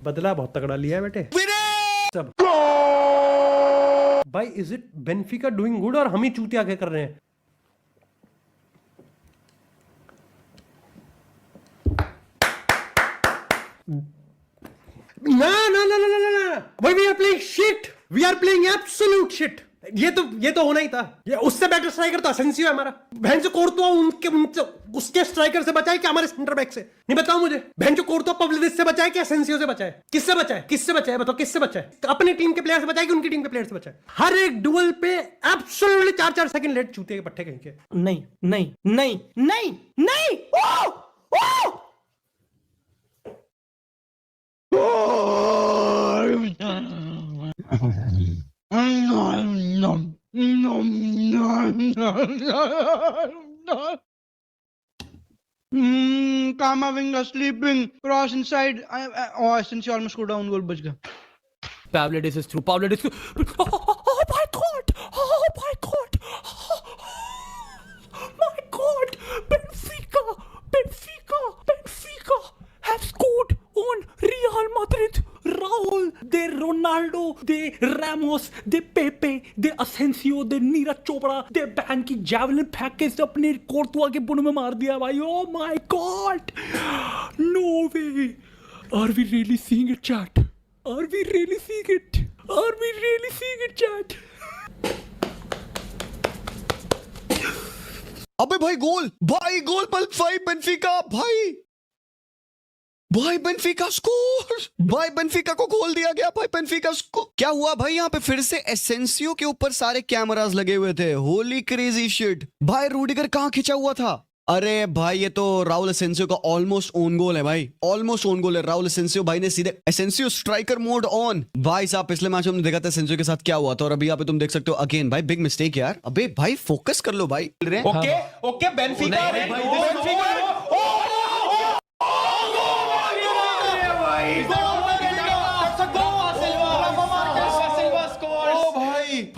बदला बहुत तगड़ा लिया है बेटे सब। भाई is it Benfica doing good और हम ही चूतिया आगे कर रहे हैं? ना ना ना ना ना ना, भाई we are playing shit, we are playing absolute shit. ये तो होना ही था। ये उससे बेटर स्ट्राइकर तो असेंसियो है हमारा। बहन से कोर्तुआ उनके उसके स्ट्राइकर से बचाए क्या हमारे सेंटर बैक से? नहीं बताओ मुझे। बहन से कोर्तुआ पब्लिक से बचाए क्या असेंसियो से बचाए? किससे बचाए बताओ, किससे बचाए? अपनी टीम के प्लेयर से बचाए कि उनकी टीम के प्लेयर से बचाए? हर एक डुअल पे एब्सोल्युटली 4-4 सेकंड लेट चूते के पट्टे कहीं के। नहीं नहीं नहीं नहीं नहीं। ओ ओ Kamavinga sleeping, cross inside. Oh, since you almost scored down goal, बच गया. Pavlidis is through. Pavlidis. Oh my God! Oh my God! Oh my God! Benfica have scored on Real Madrid. Raul, de Ronaldo, de Ramos, de Pepe, de Asensio, de Neeraj Chopra, de ban की javelin फेंक के अपने Courtois के बुन में मार दिया भाई। Oh my God! No way! Are we really seeing it, chat? Are we really seeing it? Are we really seeing it, chat? अबे भाई गोल पल भाई बेनफिका भाई बेनफिका स्कोर। भाई बेनफिका को गोल दिया गया। भाई बेनफिका स्कोर। क्या हुआ भाई? यहाँ पे फिर से एसेंसियो के ऊपर सारे कैमरास लगे हुए थे। Holi crazy shit. भाई रूडिगर कहाँ खिंचा हुआ था? अरे भाई ये तो राउल एसेंसियो का ऑलमोस्ट ओन गोल है भाई। ऑलमोस्ट ओन गोल है। राउल एसेंसियो भाई ने सीधे एसेंसियो स्ट्राइकर मोड ऑन। भाई साहब पिछले मैच में हमने देखा था एसेंसियो के साथ क्या हुआ था और अभी यहाँ पे तुम देख सकते हो अगेन। भाई बिग मिस्टेक यार। अबे भाई फोकस कर लो भाई। ओके बेनफिका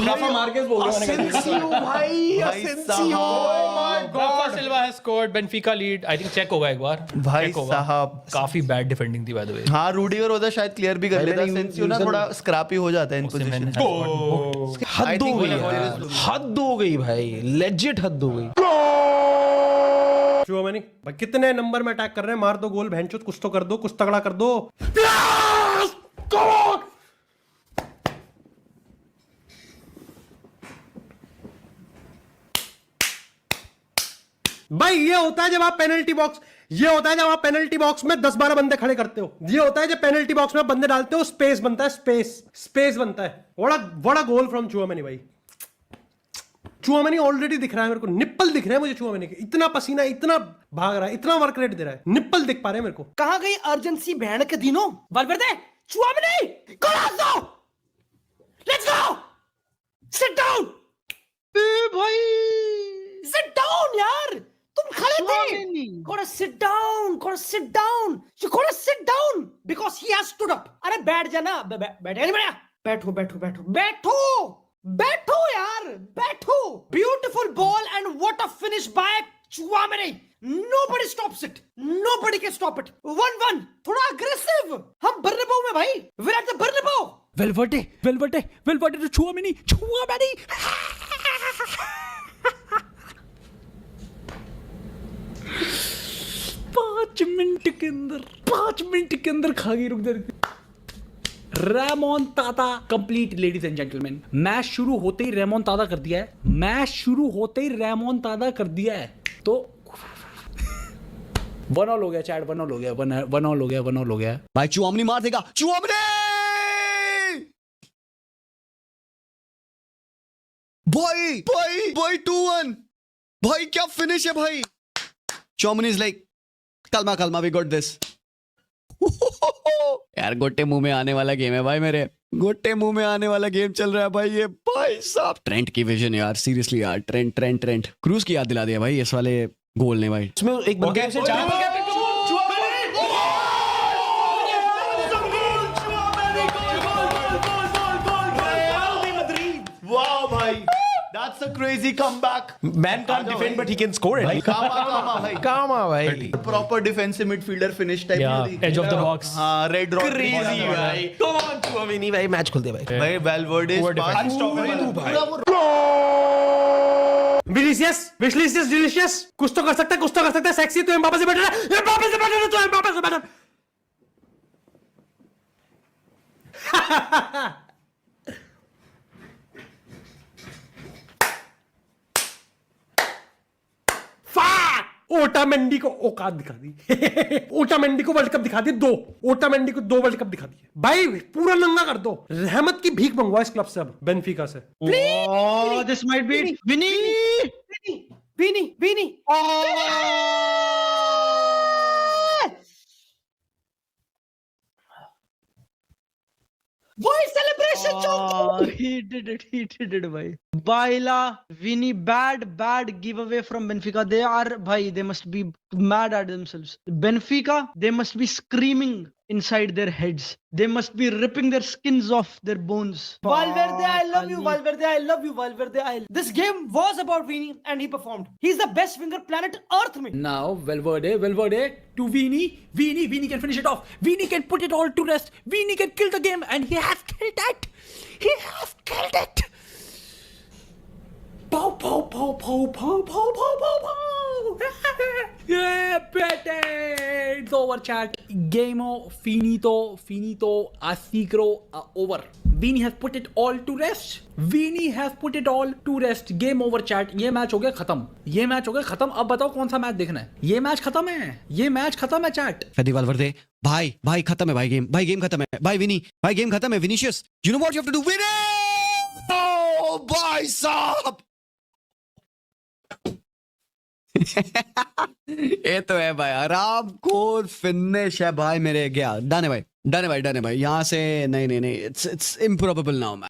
राफा मार्केस बोल रहा है। Asencio Rafa Silva has scored. Benfica lead. I think check होगा एक बार। भाई साहब काफी बैड डिफेंडिंग थी बाय द वे। हाँ रूडिगर होता शायद क्लियर भी कर लेता। एसेंसियो ना थोड़ा स्क्रैपी हो जाता है इन पोजीशन। हद हो गई यार, हद हो गई भाई, लेजिट हद हो गई। चुआमेनी भाई कितने नंबर में अटैक कर रहे हैं? मार दो गोल बहनचोद, कुछ तो कर दो, कुछ तगड़ा कर दो। भाई ये होता है जब आप पेनल्टी बॉक्स में 10-12 बंदे खड़े करते हो। ये होता है जब पेनल्टी बॉक्स में बंदे डालते हो, स्पेस बनता है, स्पेस बनता है। बड़ा गोल फ्रॉम चुआमेनी भाई। चुआमेनी ऑलरेडी दिख रहा है मेरे को, निप्पल दिख रहे हैं मुझे चुआमेनी के। इतना पसीना, इतना भाग रहा है, इतना वर्क रेट दे रहा है, निप्पल दिख पा रहे हैं मेरे को। कहां गई अर्जेंसी बहन के दिनों? वालवेर्दे, चुआमेनी, गोलाज़ो! Let's go! Sit down! भाई सिट डाउन यार! तुम खड़े थे। Gotta sit down. You gotta sit down because he has stood up. अरे बैठ जाना, बैठ नहीं बैठा। बैठो यार, बैठो। Beautiful ball and what a finish by Chouameni. Nobody stops it. Nobody can stop it. 1-1. थोड़ा aggressive. हम बर्नबाउ में भाई। We're at the Bernabeu. Valverde to Chouameni. 5 minute के अंदर खा गई। रुक दे। रेमोन ताता complete ladies and gentleman. Match शुरू होते ही रेमोन ताता कर दिया है। तो 1-1 हो गया चैट, 1-1 हो गया। भाई चुआमनी मार देगा। चुआमनी भाई 2-1। भाई क्या फिनिश है भाई। चुआमनी इज लाइक कलमा वी गॉट दिस। यार गोटे मुंह में आने वाला गेम है भाई। मेरे गोटे मुंह में आने वाला गेम चल रहा है भाई। ये भाई साहब ट्रेंट की विजन यार, सीरियसली यार। ट्रेंट क्रूज की याद दिला दिया भाई इस वाले गोल ने भाई। इसमें एक बंदे से That's a crazy comeback. Man can't defend, but he can score it. Kama bhai. Kama, bhai. Proper defensive midfielder finish type. Yeah, edge of the box. हाँ, red rod. Crazy, bhai. Come on, Chouameni, bhai. Match खुल दे, bhai. भाई Valverde Unstoppable, bhai. Vinicius, Vinicius, delicious. कुछ तो कर सकता है, कुछ तो कर सकता है. Sexy तो एम्बापे से बेटर है. एम्बापे से बेटर है तो एम्बापे से बेटर. ओटामेंडी को औकात दिखा दी. ओटामेंडी को वर्ल्ड कप दिखा दी. 2 ओटामेंडी को 2 वर्ल्ड कप दिखा दिए भाई. पूरा नंगा कर दो. रहमत की भीख मंगवाओ इस क्लब से अब, बेनफिका से. Oh, this might be it. Vinny. Why celebration Oh, he did it, bhai. Baila, Vinny, bad giveaway from Benfica. They must be mad at themselves. Benfica, they must be screaming inside their heads. They must be ripping their skins off their bones. Valverde, I love you. Valverde, I love you. Valverde, This game was about Vini and he performed. He's the best winger planet Earth में. Now Valverde to Vini. Vini can finish it off. Vini can put it all to rest. Vini can kill the game, and he has killed it. He has killed it. Pow. Yeah, better. It's over, chat. Game finito, asicro, over. Vini has put it all to rest. Game over, chat. ये match हो गया खत्म. अब बताओ कौन सा match देखना है. ये मैच खत्म है chat. फेदी वाल्वर्दे, भाई खत्म है भाई गेम खत्म है भाई. विनी भाई गेम खत्म है. Vinicius, you know what you have to do. Vini, ओ भाई साहब. ये तो है भाई, आराम खोर फिनिश है भाई मेरे. गया डन है भाई. यहाँ से नहीं, इट्स इम्प्रोबेबल नाउ मैन.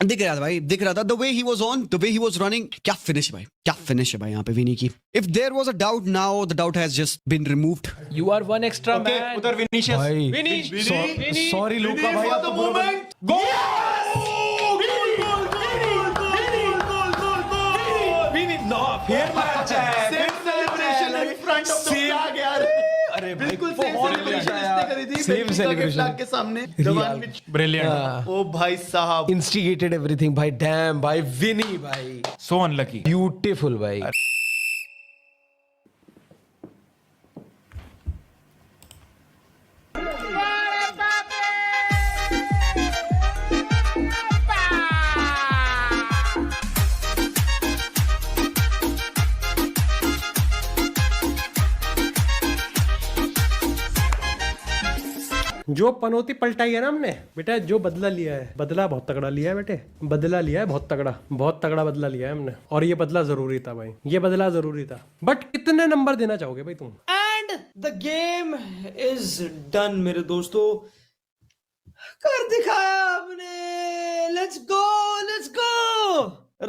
दिख रहा था the way he was on, the way he was running. क्या फिनिश है भाई यहाँ पे विनी की. If there was a doubt, now the doubt has just been removed. You are one extra man. उधर Vinicius. Vinny. Sorry, Luka, भाई. for the moment. फिर match है. Same celebration in front of the flag यार. अरे भाई, बिल्कुल same बहुत celebration बढ़िया. इसने करी थी. Same Benfica के celebration. flag के सामने. The one which. Brilliant. ओ भाई साहब. Instigated everything, भाई. Damn, भाई. Vinny, भाई. So unlucky. Beautiful, भाई. जो पनौती पलटाई है ना हमने बेटा, जो बदला लिया है, बदला बहुत तगड़ा लिया है बेटे. बदला लिया है बहुत तगड़ा बदला लिया है हमने. और ये बदला जरूरी था भाई, ये बदला जरूरी था. बट कितने नंबर देना चाहोगे भाई तुम? And the game is done मेरे दोस्तों. कर दिखाया आपने. Let's go.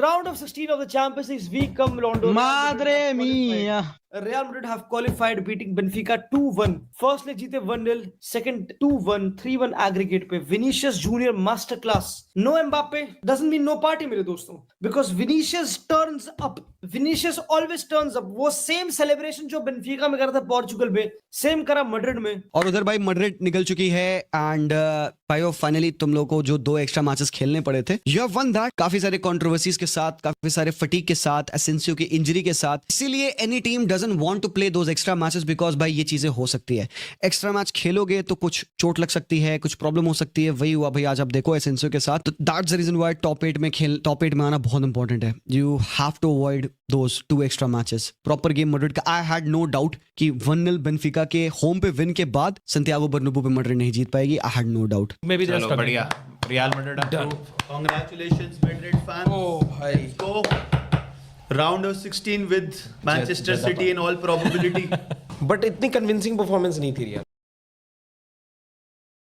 Round of 16 of the Champions League week come London. Madre mia. Real Madrid have qualified beating Benfica 2-1. First leg जीते 1-0, second 2-1, 3-1 aggregate पे. Vinicius Junior masterclass. No Mbappe doesn't mean no party मेरे दोस्तों. Because Vinicius turns up. Vinicius always turns up. वो same celebration जो Benfica में करा था Portugal में, same करा मैड्रिड में. और उधर भाई मैड्रिड निकल चुकी है. एंड भाई फाइनली तुम लोगों को जो 2 एक्स्ट्रा मैचेस खेलने पड़े थे, यू हैव वन दैट. काफी सारे कंट्रोवर्सीज के साथ, काफी सारे फटीग के साथ, एसेंसियो की इंजरी के साथ. इसीलिए any team doesn't want to play those extra matches because भाई ये चीजें हो सकती है. एक्स्ट्रा मैच खेलोगे तो कुछ चोट लग सकती है, कुछ प्रॉब्लम हो सकती है. वही हुआ भाई आज आप देखो एसेंसियो के साथ. That's the reason why top 8 में आना बहुत इंपॉर्टेंट है. You have to avoid those 2 extra matches. Proper game Madrid का. आई हैड नो डाउट कि 1-0 बेनफिका के होम पे विन के बाद संतियागो बर्नब्यू पे मैड्रिड नहीं जीत पाएगी. I had no doubt. Maybe just चलो बढ़िया. Real Madrid up to. Congratulations Madrid fans. Oh, भाई. Go round of 16 with Manchester City in all probability. But इतनी convincing performance नहीं थी यार.